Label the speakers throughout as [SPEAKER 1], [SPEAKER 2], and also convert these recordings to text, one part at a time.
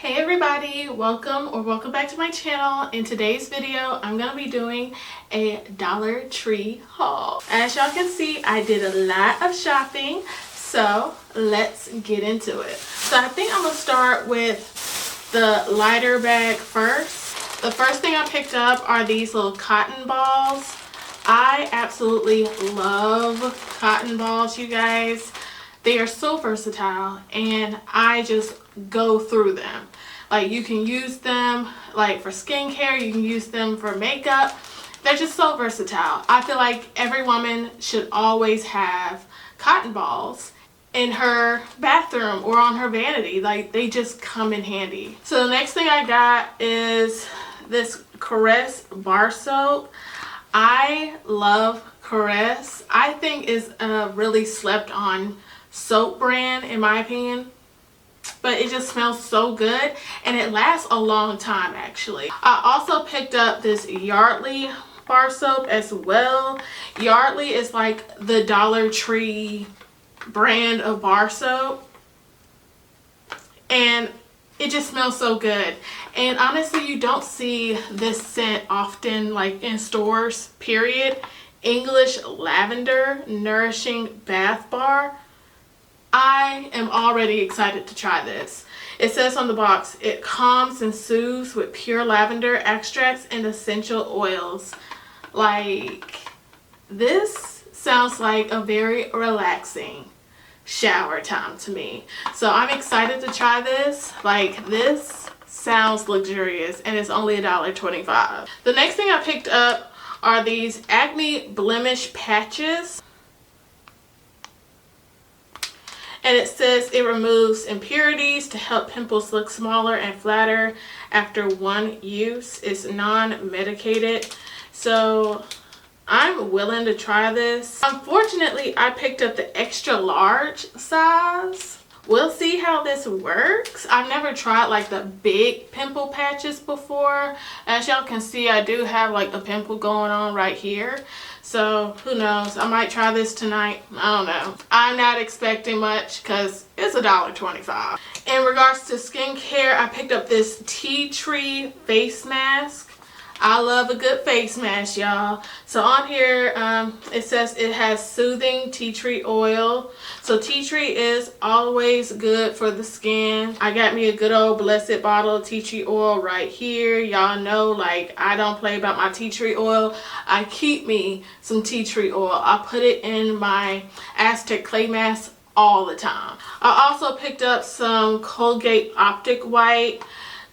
[SPEAKER 1] Hey everybody, welcome back to my channel. In today's video, I'm gonna be doing a Dollar Tree haul. As y'all can see, I did a lot of shopping, so let's get into it. So I think I'm gonna start with the lighter bag first. The first thing I picked up are these little cotton balls. I absolutely love cotton balls, you guys. They are so versatile and I just go through them. Like, you can use them like for skincare, you can use them for makeup. They're just so versatile. I feel like every woman should always have cotton balls in her bathroom or on her vanity. Like, they just come in handy. So the next thing I got is this Caress bar soap. I love Caress. I think is a really slept on soap brand in my opinion, but it just smells so good and it lasts a long time. Actually, I also picked up this Yardley bar soap as well. Yardley is like the Dollar Tree brand of bar soap and it just smells so good. And honestly, you don't see this scent often, like in stores, period. English Lavender Nourishing Bath Bar. I am already excited to try this. It says on the box, it calms and soothes with pure lavender extracts and essential oils. Like, this sounds like a very relaxing shower time to me. So I'm excited to try this. Like, this sounds luxurious and it's only $1.25. The next thing I picked up are these Acne Blemish Patches. And it says it removes impurities to help pimples look smaller and flatter after one use. It's non-medicated. So I'm willing to try this. Unfortunately, I picked up the extra large size. We'll see how this works. I've never tried like the big pimple patches before. As y'all can see, I do have like a pimple going on right here. So who knows, I might try this tonight. I don't know. I'm not expecting much because it's $1.25. In regards to skincare, I picked up this Tea Tree face mask. I love a good face mask, y'all. So on here, it says it has soothing tea tree oil. So tea tree is always good for the skin. I got me a good old blessed bottle of tea tree oil right here. Y'all know, like, I don't play about my tea tree oil. I keep me some tea tree oil. I put it in my Aztec clay mask all the time. I also picked up some Colgate Optic White.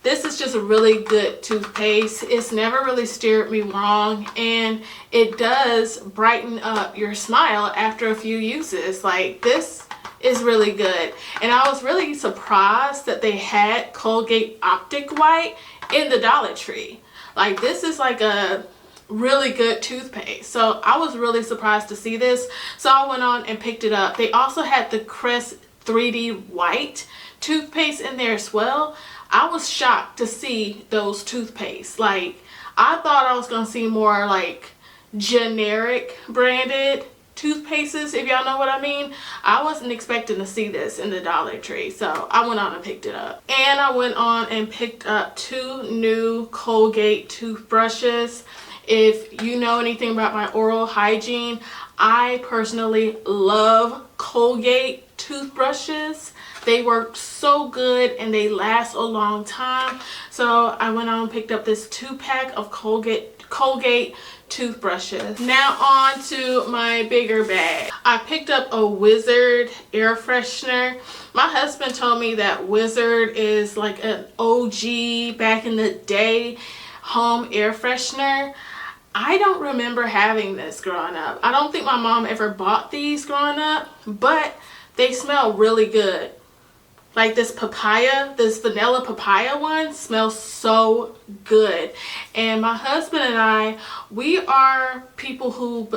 [SPEAKER 1] This is just a really good toothpaste. It's never really steered me wrong and it does brighten up your smile after a few uses. Like, this is really good. And I was really surprised that they had Colgate Optic White in the Dollar Tree. Like, this is like a really good toothpaste. So I was really surprised to see this. So I went on and picked it up. They also had the Crest 3D White toothpaste in there as well. I was shocked to see those toothpastes. Like, I thought I was going to see more like generic branded toothpastes, if y'all know what I mean. I wasn't expecting to see this in the Dollar Tree. So I went on and picked it up. And I went on and picked up 2 new Colgate toothbrushes. If you know anything about my oral hygiene, I personally love Colgate toothbrushes. They work so good and they last a long time. So I went on and picked up this 2-pack of Colgate toothbrushes. Now on to my bigger bag. I picked up a Wizard air freshener. My husband told me that Wizard is like an OG back in the day home air freshener. I don't remember having this growing up. I don't think my mom ever bought these growing up, but they smell really good. Like this papaya, this vanilla papaya one smells so good. And my husband and I, we are people who,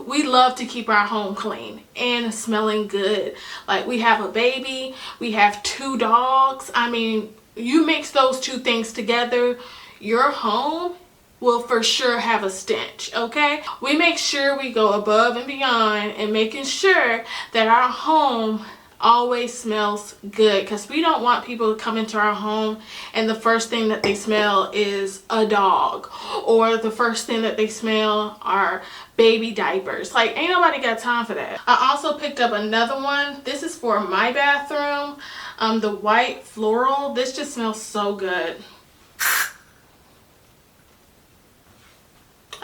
[SPEAKER 1] we love to keep our home clean and smelling good. Like, we have a baby, we have 2 dogs. I mean, you mix those 2 things together, your home will for sure have a stench, okay? We make sure we go above and beyond in making sure that our home always smells good, because we don't want people to come into our home and the first thing that they smell is a dog, or the first thing that they smell are baby diapers. Like, ain't nobody got time for that. I also picked up another one. This is for my bathroom, the white floral. This just smells so good.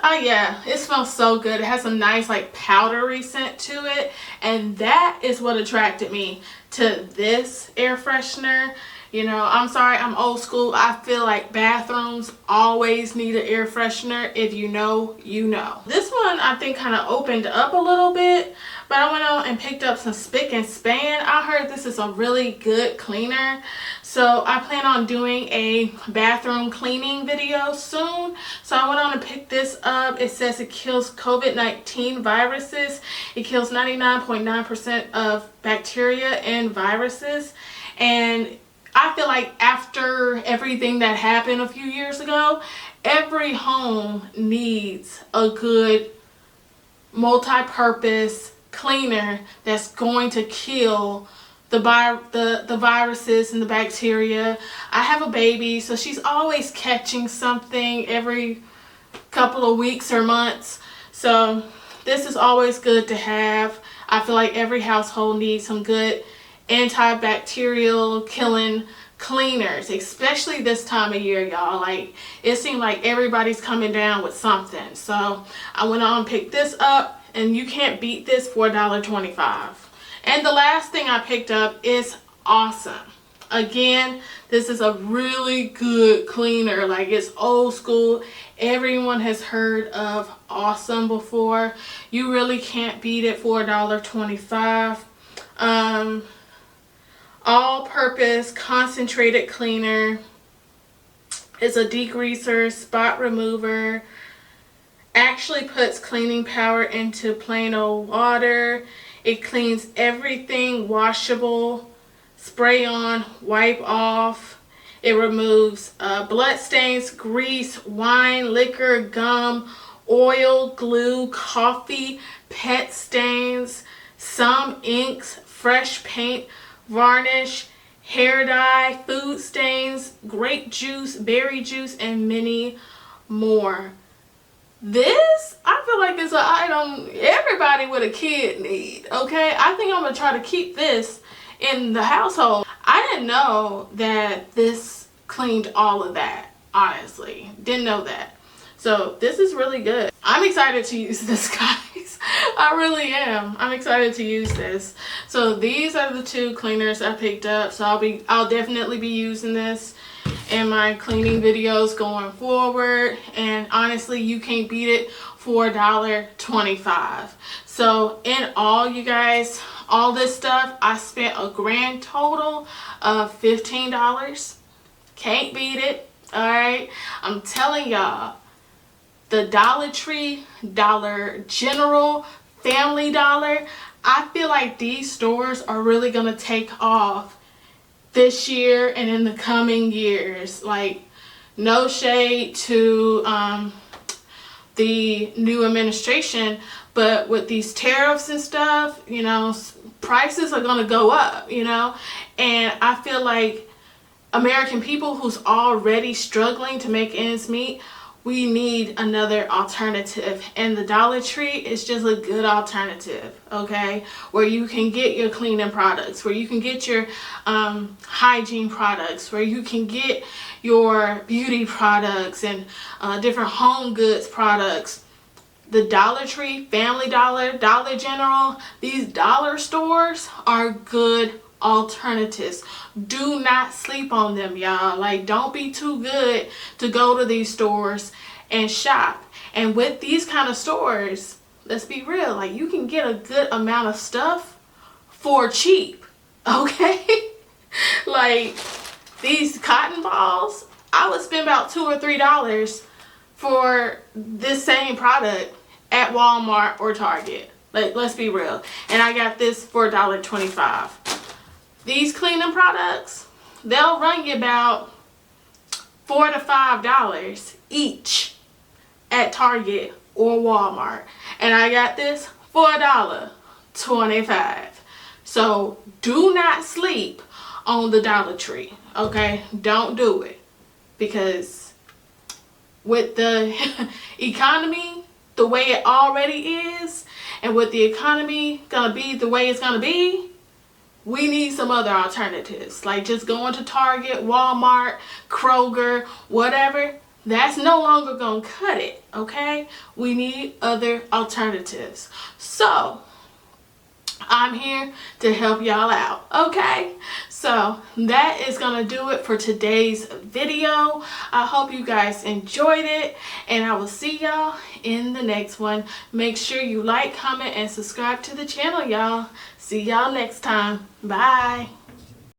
[SPEAKER 1] Oh yeah, it smells so good. It has a nice like powdery scent to it, and that is what attracted me to this air freshener. You know, I'm sorry, I'm old school. I feel like bathrooms always need an air freshener. If you know, you know. This one I think kind of opened up a little bit, but I went out and picked up some Spick and Span. I heard this is a really good cleaner, so I plan on doing a bathroom cleaning video soon. So I went on and picked this up. It says it kills COVID-19 viruses. It kills 99.9% of bacteria and viruses, and I feel like after everything that happened a few years ago, every home needs a good multi-purpose cleaner that's going to kill the viruses and the bacteria. I have a baby, so she's always catching something every couple of weeks or months. So this is always good to have. I feel like every household needs some good antibacterial killing cleaners, especially this time of year, y'all. Like, it seemed like everybody's coming down with something. So I went on and picked this up, and you can't beat this for $1.25. And the last thing I picked up is Awesome. Again, this is a really good cleaner. Like, it's old school. Everyone has heard of Awesome before. You really can't beat it for $1.25. All-purpose concentrated cleaner. It's a degreaser, spot remover. Actually puts cleaning power into plain old water. It cleans everything washable. Spray on, wipe off. It removes blood stains, grease, wine, liquor, gum, oil, glue, coffee, pet stains, some inks, fresh paint, varnish, hair dye, food stains, grape juice, berry juice, and many more. This, I feel like, is an item everybody with a kid need, okay? I think I'm going to try to keep this in the household. I didn't know that this cleaned all of that, honestly. Didn't know that. So this is really good. I'm excited to use this, guys. I really am. I'm excited to use this. So these are the two cleaners I picked up. So I'll definitely be using this in my cleaning videos going forward. And honestly, you can't beat it for $1.25. So in all, you guys, all this stuff, I spent a grand total of $15. Can't beat it. All right. I'm telling y'all, the Dollar Tree, Dollar General, Family Dollar, I feel like these stores are really going to take off this year and in the coming years. Like, no shade to the new administration, but with these tariffs and stuff, you know, prices are going to go up, you know, and I feel like American people who's already struggling to make ends meet, we need another alternative, and the Dollar Tree is just a good alternative, okay? Where you can get your cleaning products, where you can get your hygiene products, where you can get your beauty products and different home goods products. The Dollar Tree, Family Dollar, Dollar General, these dollar stores are good alternatives. Do not sleep on them, y'all. Like, don't be too good to go to these stores and shop. And with these kind of stores, let's be real, like, you can get a good amount of stuff for cheap, okay? Like, these cotton balls, I would spend about $2 or $3 for this same product at Walmart or Target. Like, let's be real. And I got this for $1.25. These cleaning products, they'll run you about $4 to $5 each at Target or Walmart. And I got this for $1.25. So do not sleep on the Dollar Tree, okay? Don't do it, because with the economy the way it already is, and with the economy gonna be the way it's gonna be, we need some other alternatives. Like just going to Target, Walmart, Kroger, whatever, that's no longer gonna cut it, okay? We need other alternatives. So I'm here to help y'all out, okay? So that is gonna do it for today's video. I hope you guys enjoyed it, and I will see y'all in the next one. Make sure you like, comment, and subscribe to the channel, y'all. See y'all next time. Bye.